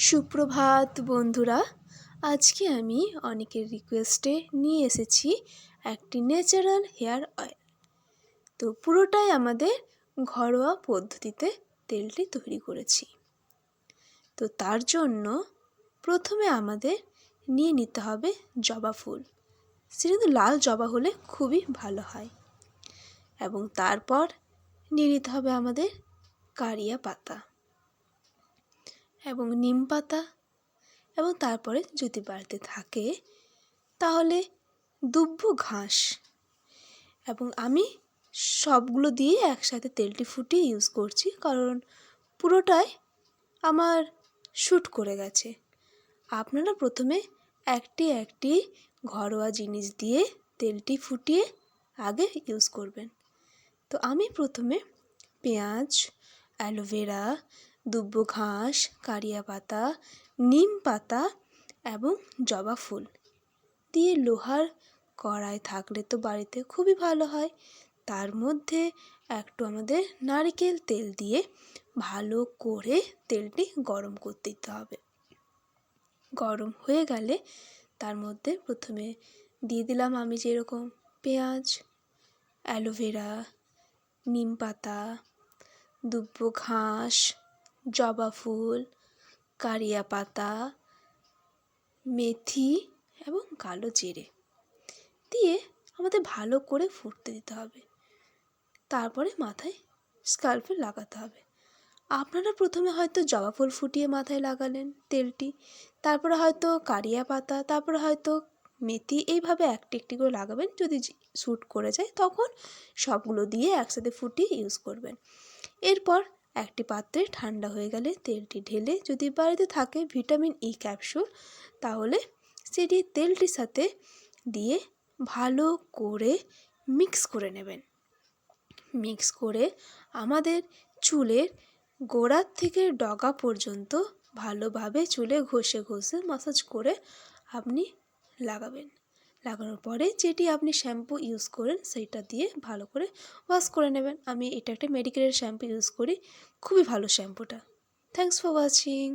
সুপ্রভাত বন্ধুরা, আজকে আমি অনেকের রিকোয়েস্টে নিয়ে এসেছি একটি ন্যাচারাল হেয়ার অয়েল। তো পুরোটাই আমাদের ঘরোয়া পদ্ধতিতে তেলটি তৈরি করেছি। তো তার জন্য প্রথমে আমাদের নিয়ে নিতে হবে জবা ফুল। সেটা কিন্তু লাল জবা হলে খুবই ভালো হয়। এবং তারপর নিয়ে নিতে হবে আমাদের কারিয়া পাতা এবং নিম পাতা, এবং তারপরে যদি বাড়িতে থাকে তাহলে দুব্বো ঘাস। এবং আমি সবগুলো দিয়ে একসাথে তেলটি ফুটিয়ে ইউজ করছি, কারণ পুরোটাই আমার শ্যুট করে গেছে। আপনারা প্রথমে একটি একটি ঘরোয়া জিনিস দিয়ে তেলটি ফুটিয়ে আগে ইউজ করবেন। তো আমি প্রথমে পেঁয়াজ, অ্যালোভেরা, দুব্বো ঘাস, কারিয়া পাতা, নিম পাতা এবং জবা ফুল দিয়ে, লোহার কড়াই থাকলে তো বাড়িতে খুবই ভালো হয়, তার মধ্যে একটু আমাদের নারকেল তেল দিয়ে ভালো করে তেলটি গরম করতে দিতে হবে। গরম হয়ে গেলে তার মধ্যে প্রথমে দিয়ে দিলাম আমি যেরকম পেঁয়াজ, অ্যালোভেরা, নিম পাতা, দুব্বো ঘাস, জবা ফুল, কারিয়া পাতা, মেথি এবং কালো জিরে দিয়ে আমাদের ভালো করে ফুটতে দিতে হবে। তারপরে মাথায় স্কাল্পে লাগাতে হবে। আপনারা প্রথমে হয়তো জবা ফুল ফুটিয়ে মাথায় লাগালেন তেলটি, তারপরে হয়তো কারিয়া পাতা, তারপরে হয়তো মেথি, এইভাবে একটি একটি করে লাগাবেন। যদি শ্যুট করে যায় তখন সবগুলো দিয়ে একসাথে ফুটিয়ে ইউজ করবেন। এরপর একটি পাত্রে ঠান্ডা হয়ে গেলে তেলটি ঢেলে, যদি বাড়িতে থাকে ভিটামিন ই ক্যাপসুল, তাহলে সেটি তেলটির সাথে দিয়ে ভালো করে মিক্স করে নেবেন। মিক্স করে আমাদের চুলের গোড়ার থেকে ডগা পর্যন্ত ভালোভাবে চুলে ঘষে ঘষে মাসাজ করে আপনি লাগাবেন। লাগানোর পরে যেটি আপনি শ্যাম্পু ইউজ করেন সেইটা দিয়ে ভালো করে ওয়াশ করে নেবেন। আমি এটা একটা মেডিকেলের শ্যাম্পু ইউজ করি, খুবই ভালো শ্যাম্পুটা। Thanks for watching.